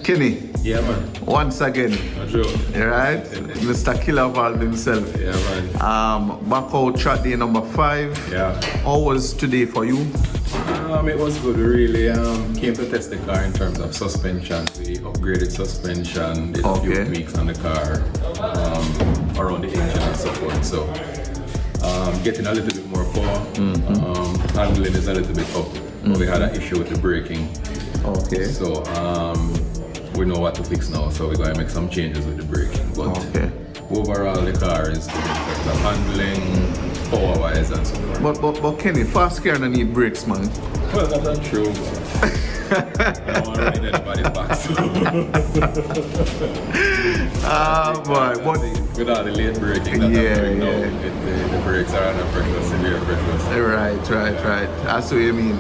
Kenny. Yeah, man. Once again. True. Right? Mr. Killa Valve himself. Yeah, man. Back out track day number 5. Yeah. How was today for you? It was good. We really came to test the car in terms of suspension. We upgraded suspension, did a few tweaks on the car, around the engine and so forth. So getting a little bit more power. Handling is a little bit up. We had an issue with the braking. Okay. So we know what to fix now. So we're going to make some changes with the braking. But overall, the car is good in terms of handling, power-wise and so forth. But Kenny, fast car don't need brakes, man. Well, that's not true. I don't want to ride anybody back. But with all the late braking that I'm doing now, the brakes are under pressure, severe pressure. Right. That's what you mean.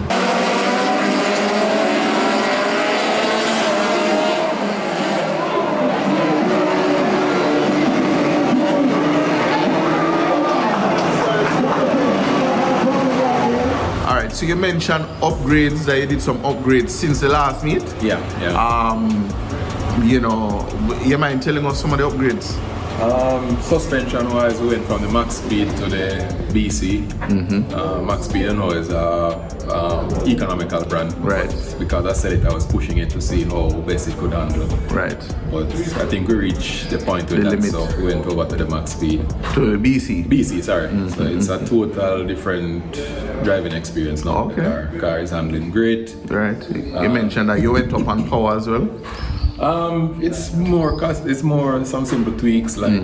So you mentioned upgrades, that you did some upgrades since the last meet. Yeah. You mind telling us some of the upgrades? Suspension wise, we went from the max speed to the BC. Max speed, is a economical brand. Right. Because I said it, I was pushing it to see how best it could handle. Right. But I think we reached the point with that, limit. So we went over to the max speed. To the BC? BC, sorry. So it's a total different driving experience now. Okay. The car is handling great. Right. You mentioned that you went up on power as well. It's more some simple tweaks like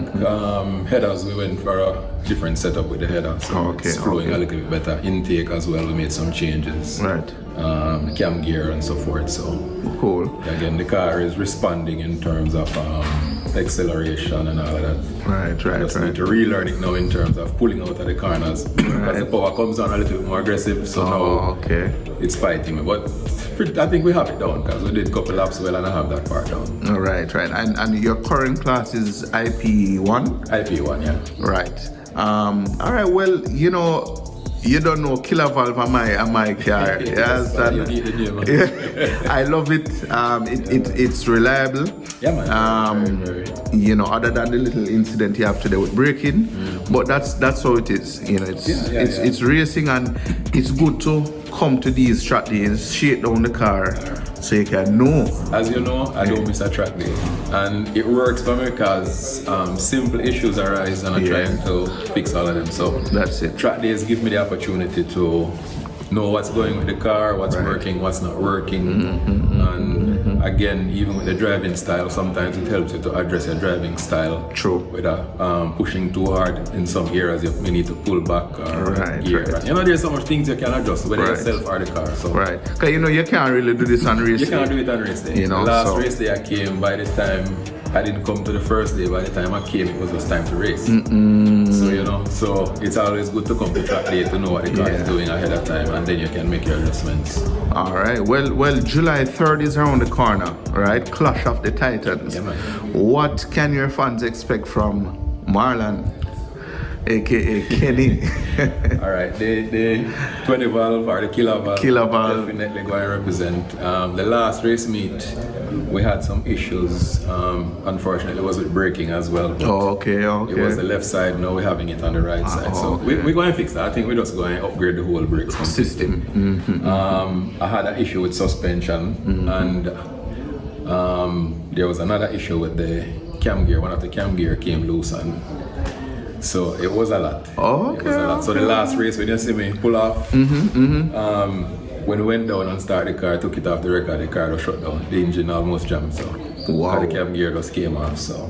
headers. We went for a different setup with the header, so it's flowing a little bit better. Intake as well, we made some changes. Right. Cam gear and so forth. So cool. Again, the car is responding in terms of acceleration and all of that. Right. Just need to relearn it now in terms of pulling out of the corners because the power comes on a little bit more aggressive. So now it's fighting me, but I think we have it down because we did a couple laps well and I have that part down. Right. And your current class is IP1? IP1, yeah. Right. All right. Well, you don't know Killa Valve on my car. Yes, I love it. It's reliable. Yeah, man. Very. Other than the little incident you have today with braking, but that's how it is. It's racing, and it's good to come to these track days, shake down the car, so you can know. As you know, I don't miss a track day, and it works for me because simple issues arise, and I'm trying to fix all of them. So that's it. Track days give me the opportunity to know what's going with the car, what's working, what's not working, and again, even with the driving style, sometimes it helps you to address your driving style. True. Without pushing too hard in some areas, you may need to pull back or gear. Right. There's so much things you can adjust, whether yourself or the car. So. Right. Because you can't really do this on race day. You can't do it on race day. The last race day I came, by the time I didn't come to the first day, by the time I came, it was just time to race. So it's always good to come to track day to know what the car is doing ahead of time, and then you can make your adjustments. All right. Well, July 3rd is around the corner, right? Clash of the Titans. Yeah, man. What can your fans expect from Marlon, aka Kenny? All right, the 20 valve or the Killa valve definitely going to represent. The last race meet, we had some issues. Unfortunately, it was with braking as well. Okay. It was the left side, now we're having it on the right side. So we're going to fix that. I think we're just going to upgrade the whole brake system. I had an issue with suspension, and there was another issue with the cam gear. One of the cam gear came loose, and so it was a lot. It was a lot. So the last race, when you see me pull off, when we went down and started the car, took it off the record, the car was shut down. The engine almost jammed, so the cam gear just came off. So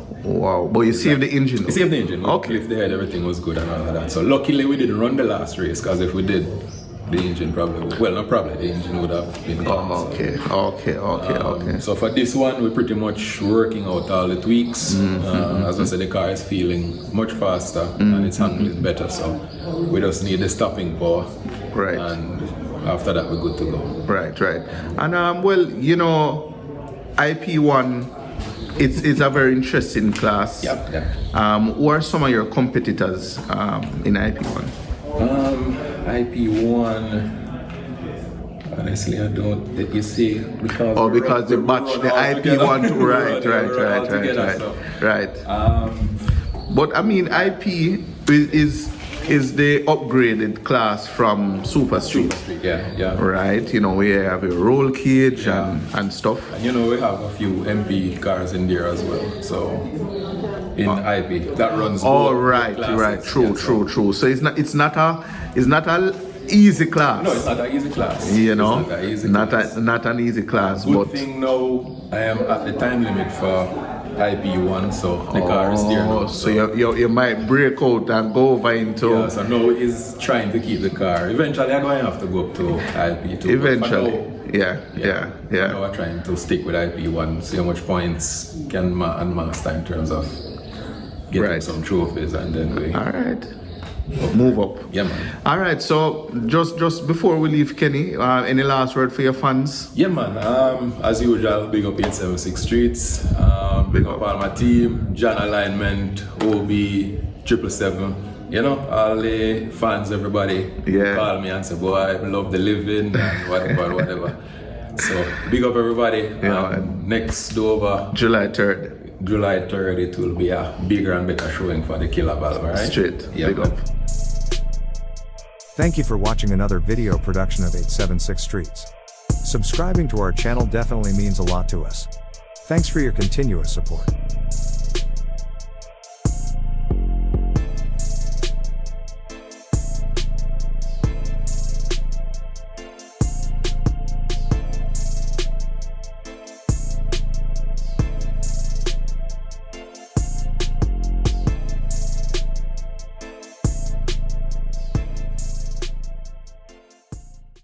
but you saved the engine. You saved the engine. Okay. Lift the head, everything was good and all of that. So luckily we didn't run the last race, because if we did, the engine the engine would have been gone. Okay. So for this one, we're pretty much working out all the tweaks. As I said, the car is feeling much faster and it's handling better. So we just need the stopping power. Right. And after that, we're good to go. Right. And IP1, it's a very interesting class. Yeah. Who are some of your competitors in IP1? IP1, Honestly, I don't. You see, because because the batch, the IP one too, right. But I mean, IP is the upgraded class from Super Street. Yeah. Right, you know, we have a roll cage and stuff. And you know, we have a few MP cars in there as well. So in IP that runs. Oh, right. True. So it's not a easy class. No, it's not an easy class. You know, not an easy class. Good but thing now I am at the time limit for IP1, so the car is there now. So you might break out and go over into. Yeah, so now he's trying to keep the car. Eventually, I'm going to have to go up to IP2. Eventually, yeah. Now I'm trying to stick with IP1, see how much points can master in terms of getting some trophies, and then we. All right. Move up. Yeah, man. All right. So just before we leave, Kenny, any last word for your fans? Yeah, man. As usual, big up 876 Streets. Big up all my team, John Alignment, OB, 777. You know, all the fans, everybody call me and say, boy, I love the living and whatever. So big up everybody. Next Dover, July 3rd. July 3rd, it will be a bigger and better showing for the Killa valve, right? Straight. Yeah, big up. Thank you for watching another video production of 876 Streets. Subscribing to our channel definitely means a lot to us. Thanks for your continuous support.